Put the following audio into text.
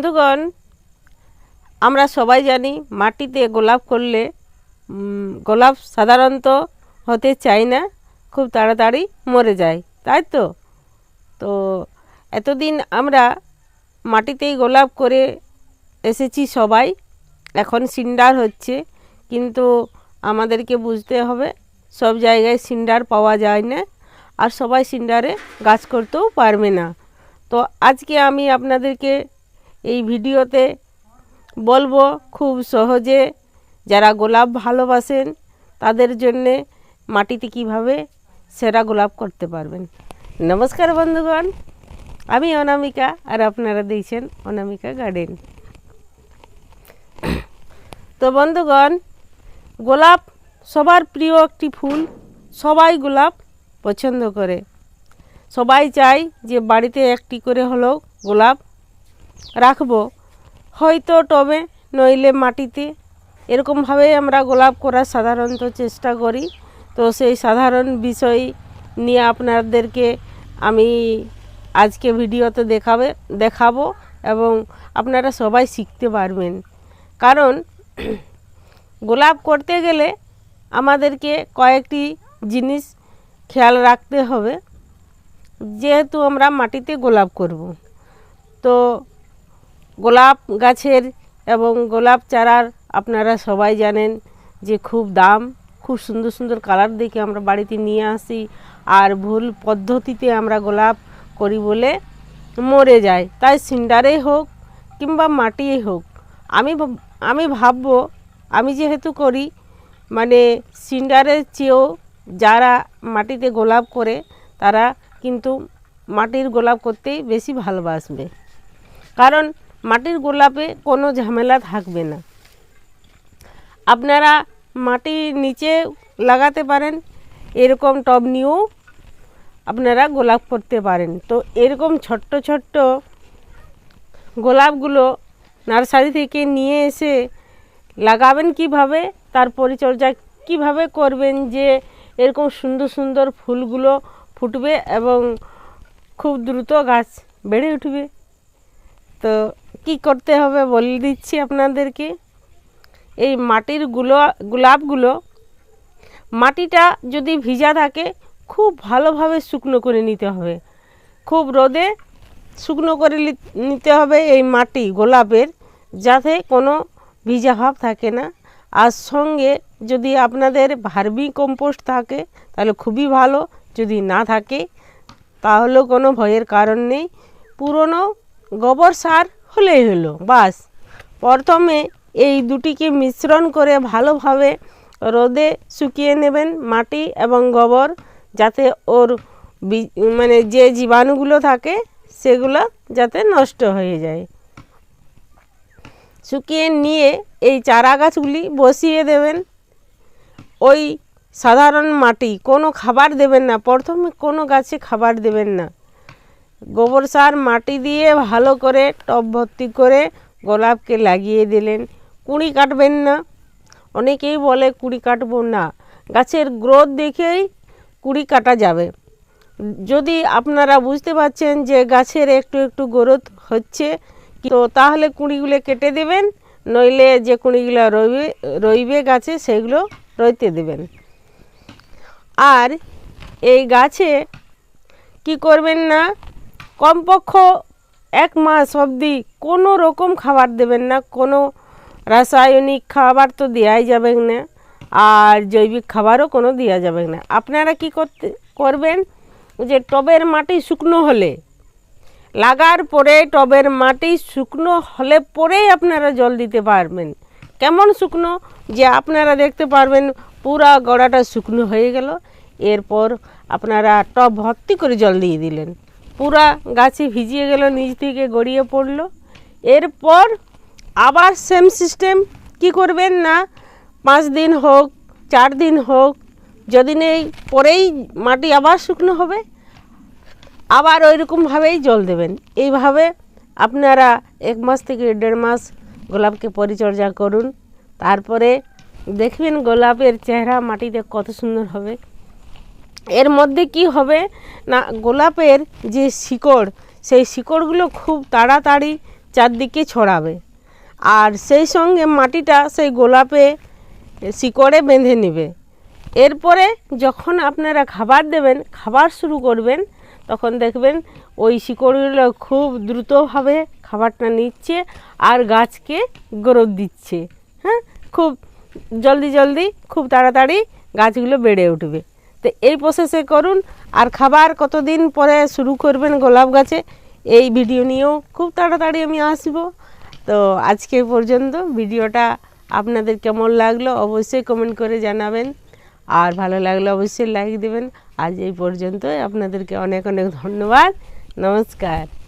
বন্ধুগণ, আমরা সবাই জানি মাটিতে গোলাপ করলে গোলাপ সাধারণত হতে চায় না, খুব তাড়াতাড়ি মরে যায়, তাই তো। তো এতদিন আমরা মাটিতেই গোলাপ করে এসেছি সবাই, এখন সিন্ডার হচ্ছে, কিন্তু আমাদেরকে বুঝতে হবে সব জায়গায় সিন্ডার পাওয়া যায় না, আর সবাই সিন্ডারে গাছ করতেও পারবে না। তো আজকে আমি আপনাদেরকে এই ভিডিওতে বলবো খুব সহজে যারা গোলাপ ভালোবাসেন তাদের জন্যে মাটিতে কিভাবে সেরা গোলাপ করতে পারবেন। নমস্কার বন্ধুগণ, আমি অনামিকা, আর আপনারা দেখছেন অনামিকা গার্ডেন। তো বন্ধুগণ, গোলাপ সবার প্রিয় একটি ফুল, সবাই গোলাপ পছন্দ করে, সবাই চায় যে বাড়িতে একটি করে হলেও গোলাপ রাখবো, হয়তো টবে নইলে মাটিতে, এরকমভাবেই আমরা গোলাপ করার সাধারণত চেষ্টা করি। তো সেই সাধারণ বিষয় নিয়ে আপনাদেরকে আমি আজকে ভিডিওতে দেখাবো এবং আপনারা সবাই শিখতে পারবেন। কারণ গোলাপ করতে গেলে আমাদেরকে কয়েকটি জিনিস খেয়াল রাখতে হবে, যেহেতু আমরা মাটিতে গোলাপ করব। তো গোলাপ গাছের এবং গোলাপ চারার আপনারা সবাই জানেন যে খুব দাম, খুব সুন্দর সুন্দর কালার দেখে আমরা বাড়িতে নিয়ে আসি, আর ভুল পদ্ধতিতে আমরা গোলাপ করি বলে মরে যায়। তাই সিন্ডারেই হোক কিংবা মাটিই হোক, আমি ভাববো, আমি যেহেতু করি, মানে সিন্ডারের চেয়েও যারা মাটিতে গোলাপ করে তারা কিন্তু মাটির গোলাপ করতেই বেশি ভালোবাসবে, কারণ মাটির গোলাপে কোনো ঝামেলা থাকবে না। আপনারা মাটির নিচে লাগাতে পারেন, এরকম টব নিয়েও আপনারা গোলাপ করতে পারেন। তো এরকম ছোট্ট ছোট্ট গোলাপগুলো নার্সারি থেকে নিয়ে এসে লাগাবেন কিভাবে, তার পরিচর্যা কিভাবে করবেন যে এরকম সুন্দর সুন্দর ফুলগুলো ফুটবে এবং খুব দ্রুত গাছ বেড়ে উঠবে। তো কি করতে হবে বলে দিচ্ছি আপনাদেরকে। এই মাটির গোলাপগুলো, মাটিটা যদি ভিজা থাকে খুব ভালোভাবে শুকনো করে নিতে হবে, খুব রোদে শুকনো করে নিতে হবে এই মাটি গোলাপের, যাতে কোনো ভিজা ভাব থাকে না। আর সঙ্গে যদি আপনাদের ভার্মি কম্পোস্ট থাকে তাহলে খুবই ভালো, যদি না থাকে তাহলেও কোনো ভয়ের কারণ নেই, পুরনো গোবর সার হলেই হলো বাস। প্রথমে এই দুটিকে মিশ্রণ করে ভালোভাবে রোদে শুকিয়ে নেবেন, মাটি এবং গোবর, যাতে ওর মানে যে জীবাণুগুলো থাকে সেগুলো যাতে নষ্ট হয়ে যায়। শুকিয়ে নিয়ে এই চারা গাছগুলি বসিয়ে দেবেন ওই সাধারণ মাটি, কোনো খাবার দেবেন না, প্রথমে কোনো গাছে খাবার দেবেন না। গোবর সার মাটি দিয়ে ভালো করে টব ভর্তি করে গোলাপকে লাগিয়ে দিলেন। কুঁড়ি কাটবেন না, অনেকেই বলে কুঁড়ি কাটবো না, গাছের গ্রোথ দেখেই কুঁড়ি কাটা যাবে। যদি আপনারা বুঝতে পারছেন যে গাছের একটু একটু গ্রোথ হচ্ছে, তো তাহলে কুঁড়িগুলো কেটে দেবেন, নইলে যে কুঁড়িগুলো রইবে গাছে সেগুলো রইতে দেবেন। আর এই গাছে কি করবেন না, কমপক্ষ 1 মাস অবধি কোনো রকম খাবার দেবেন না, কোনো রাসায়নিক খাবার তো দেওয়াই যাবে না, আর জৈবিক খাবারও কোনো দেওয়া যাবে না। আপনারা কি করবেন, যে টবের মাটি শুকনো হলে, লাগার পরে টবের মাটি শুকনো হলে পরেই আপনারা জল দিতে পারবেন। কেমন শুকনো, যে আপনারা দেখতে পারবেন পুরা গোড়াটা শুকনো হয়ে গেল, এরপর আপনারা টব ভর্তি করে জল দিয়ে দিলেন, পুরা গাছে ভিজিয়ে গেল, নিচ থেকে গড়িয়ে পড়লো। এরপর আবার সেম সিস্টেম কি করবেন না, 5 দিন হোক 4 দিন হোক, যদি নেই পরেই মাটি আবার শুকনো হবে, আবার ওইরকমভাবেই জল দেবেন। এইভাবে আপনারা 1 মাস থেকে 1.5 মাস গোলাপকে পরিচর্যা করুন, তারপরে দেখবেন গোলাপের চেহারা মাটিতে কত সুন্দর হবে। এর মধ্যে কি হবে না, গোলাপের যে শিকড়, সেই শিকড়গুলো খুব তাড়াতাড়ি চারদিকে ছড়াবে। আর সেই সঙ্গে মাটিটা সেই গোলাপে শিকড়ে বেঁধে নেবে। এরপরে যখন আপনারা খাবার দেবেন, খাবার শুরু করবেন, তখন দেখবেন ওই শিকড়গুলো খুব দ্রুতভাবে খাবারটা নিচ্ছে আর গাছকে গ্রোথ দিচ্ছে। হ্যাঁ, খুব জলদি খুব তাড়াতাড়ি গাছগুলো বেড়ে উঠবে। তো এই প্রসেসে করুন। আর খাবার কতদিন পরে শুরু করবেন গোলাপ গাছে, এই ভিডিও নিয়েও খুব তাড়াতাড়ি আমি আসব। তো আজকে পর্যন্ত ভিডিওটা আপনাদের কেমন লাগলো অবশ্যই কমেন্ট করে জানাবেন, আর ভালো লাগলে অবশ্যই লাইক দেবেন। আজ এই পর্যন্তই, আপনাদেরকে অনেক অনেক ধন্যবাদ। নমস্কার।